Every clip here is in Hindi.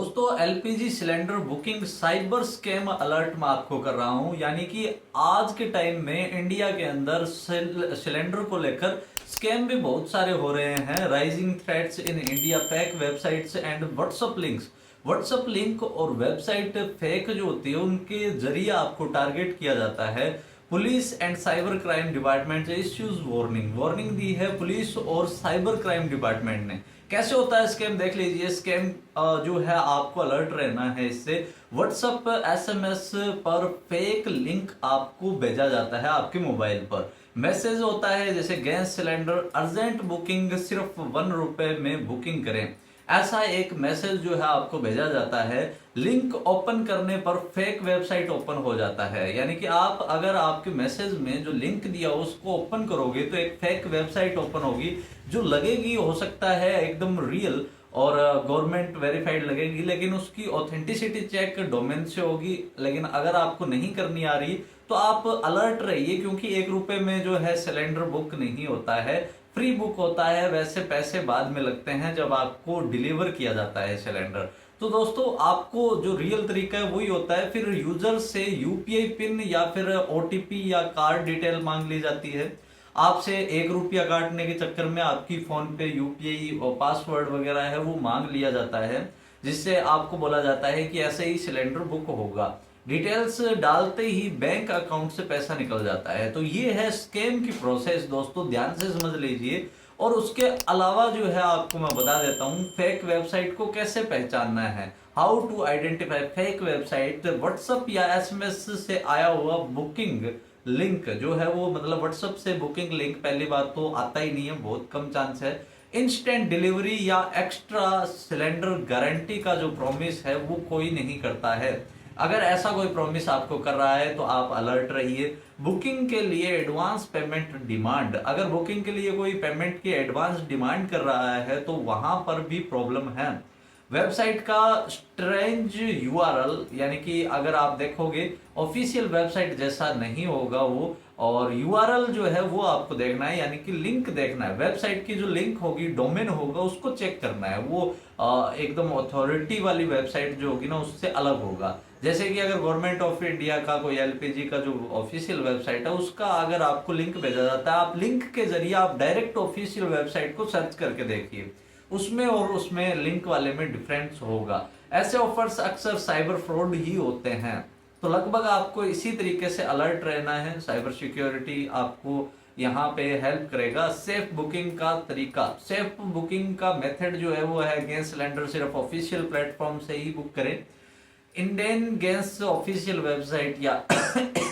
दोस्तों LPG cylinder booking cyber scam alert मैं आपको कर रहा हूं। यानी कि आज के टाइम में इंडिया के अंदर सिलेंडर को लेकर स्कैम भी बहुत सारे हो रहे हैं। Rising threats in India, fake websites and WhatsApp link और वेबसाइट फेक जो होती है उनके जरिए आपको टारगेट किया जाता है। Police and cyber crime department ने इश्यूज वार्निंग दी है पुलिस और साइबर क्राइम डिपार्टमेंट ने। कैसे होता है स्कैम देख लीजिए। स्कैम जो है आपको अलर्ट रहना है इससे। व्हाट्सएप एसएमएस पर फेक लिंक आपको भेजा जाता है आपके मोबाइल पर। मैसेज होता है जैसे गैस सिलेंडर अर्जेंट बुकिंग, सिर्फ ₹1 में बुकिंग करें, ऐसा एक मैसेज जो है आपको भेजा जाता है। लिंक ओपन करने पर फेक वेबसाइट ओपन हो जाता है। यानी कि आप अगर आपके मैसेज में जो लिंक दिया उसको ओपन करोगे तो एक फेक वेबसाइट ओपन होगी जो लगेगी, हो सकता है एकदम रियल और गवर्नमेंट वेरीफाइड लगेगी, लेकिन उसकी ऑथेंटिसिटी चेक डोमेन से होगी। लेकिन अगर आपको नहीं करनी आ रही तो आप अलर्ट रहिए, क्योंकि ₹1 में जो है सिलेंडर बुक नहीं होता है, फ्री बुक होता है। वैसे पैसे बाद में लगते हैं जब आपको डिलीवर किया जाता है सिलेंडर। तो दोस्तों आपको जो रियल तरीका है वही होता है। फिर यूजर से यूपीआई पिन या फिर ओटीपी या कार्ड डिटेल मांग ली जाती है। आपसे ₹1 काटने के चक्कर में आपकी फोन पे यूपीआई और पासवर्ड वगैरह है वो मांग लिया जाता है, जिससे आपको बोला जाता है कि ऐसे ही सिलेंडर बुक होगा। डिटेल्स डालते ही बैंक अकाउंट से पैसा निकल जाता है। तो ये है स्कैम की प्रोसेस दोस्तों, ध्यान से समझ लीजिए। और उसके अलावा जो है आपको मैं बता देता हूँ फेक वेबसाइट को कैसे पहचानना है। How to identify fake website. WhatsApp या एसएमएस से आया हुआ बुकिंग लिंक जो है वो, मतलब व्हाट्सएप से बुकिंग लिंक पहली बात तो आता ही नहीं है, बहुत कम चांस है। इंस्टेंट डिलीवरी या एक्स्ट्रा सिलेंडर गारंटी का जो प्रॉमिस है वो कोई नहीं करता है। अगर ऐसा कोई प्रॉमिस आपको कर रहा है तो आप अलर्ट रहिए। बुकिंग के लिए एडवांस पेमेंट डिमांड, अगर बुकिंग के लिए कोई पेमेंट की एडवांस डिमांड कर रहा है तो वहां पर भी प्रॉब्लम है। वेबसाइट का स्ट्रेंज यूआरएल, यानी कि अगर आप देखोगे ऑफिशियल वेबसाइट जैसा नहीं होगा वो, और यूआरएल जो है वो आपको देखना है, यानी कि लिंक देखना है। वेबसाइट की जो लिंक होगी, डोमेन होगा, उसको चेक करना है। वो एकदम अथॉरिटी वाली वेबसाइट जो होगी ना उससे अलग होगा। जैसे कि अगर गवर्नमेंट ऑफ इंडिया का कोई एलपीजी का जो ऑफिशियल वेबसाइट है उसका अगर आपको लिंक भेजा जाता है, आप लिंक के जरिए आप डायरेक्ट ऑफिशियल वेबसाइट को सर्च करके देखिए, उसमें और उसमें लिंक वाले में डिफरेंस होगा। ऐसे ऑफर्स अक्सर साइबर फ्रॉड ही होते हैं। तो लगभग आपको इसी तरीके से अलर्ट रहना है। साइबर सिक्योरिटी आपको यहाँ पे हेल्प करेगा। सेफ बुकिंग का तरीका, सेफ बुकिंग का मेथड जो है वो है गैस सिलेंडर सिर्फ ऑफिशियल प्लेटफॉर्म से ही बुक करें। इंडियन गैस ऑफिशियल वेबसाइट या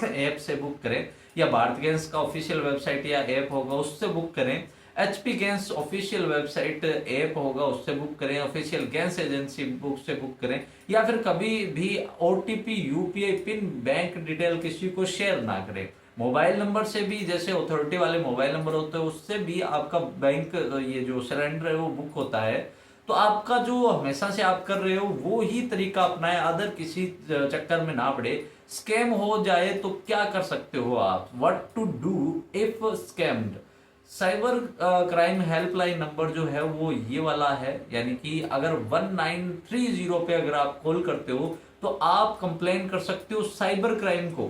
ऐप से बुक करें, या भारत गैस का ऑफिशियल वेबसाइट या ऐप होगा उससे बुक करें। HP gas official website app होगा उससे बुक करें। ऑफिशियल गैस एजेंसी बुक से बुक करें। या फिर कभी भी OTP, UPI pin, bank detail किसी को शेयर ना करें। मोबाइल नंबर से भी, जैसे अथॉरिटी वाले मोबाइल नंबर होते हैं उससे भी आपका बैंक ये जो सिलेंडर है वो बुक होता है। तो आपका जो हमेशा से आप कर रहे हो वो ही तरीका अपनाएं, अदर किसी चक्कर में ना पड़े। स्कैम हो जाए तो क्या कर सकते हो आप, what to do if scammed. Cyber crime helpline number जो है वो ये वाला है, यानी कि अगर 1930 पे अगर आप कॉल करते हो तो आप कंप्लेन कर सकते हो साइबर क्राइम को।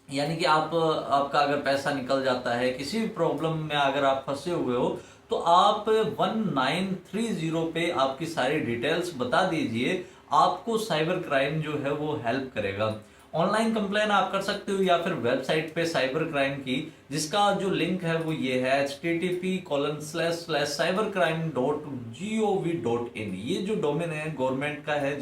यानी कि आपका अगर पैसा निकल जाता है, किसी भी प्रॉब्लम में अगर आप फंसे हुए हो तो आप 1930 पे आपकी सारी डिटेल्स बता दीजिए, आपको साइबर क्राइम जो है वो हेल्प करेगा। ऑनलाइन कंप्लेन आप कर सकते हो या फिर वेबसाइट पे साइबर क्राइम की, जिसका जो लिंक है वो ये है http://cybercrime.gov.in। ये जो डोमेन है गवर्नमेंट का है,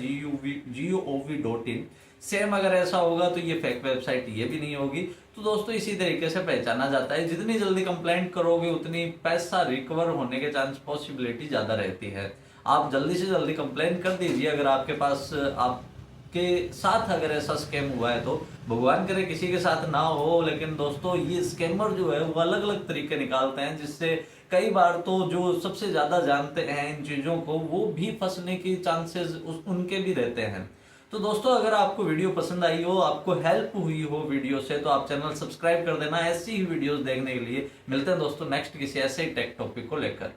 gov.in। सेम अगर ऐसा होगा तो ये फेक वेबसाइट ये भी नहीं होगी। तो दोस्तों इसी तरीके से पहचाना जाता है। जितनी जल्दी कंप्लेंट करोगे उतनी पैसा रिकवर होने के चांस, पॉसिबिलिटी ज्यादा रहती है। आप जल्दी से जल्दी कंप्लेंट कर दीजिए अगर आपके पास, आपके साथ अगर ऐसा स्कैम हुआ है तो। भगवान करे किसी के साथ ना हो, लेकिन दोस्तों ये स्कैमर जो है वो अलग अलग तरीके निकालते हैं, जिससे कई बार तो जो सबसे ज्यादा जानते हैं इन चीजों को वो भी फंसने की चांसेस उनके भी रहते हैं। तो दोस्तों अगर आपको वीडियो पसंद आई हो, आपको हेल्प हुई हो वीडियो से, तो आप चैनल सब्सक्राइब कर देना ऐसी ही वीडियोस देखने के लिए। मिलते हैं दोस्तों नेक्स्ट किसी ऐसे ही टेक टॉपिक को लेकर।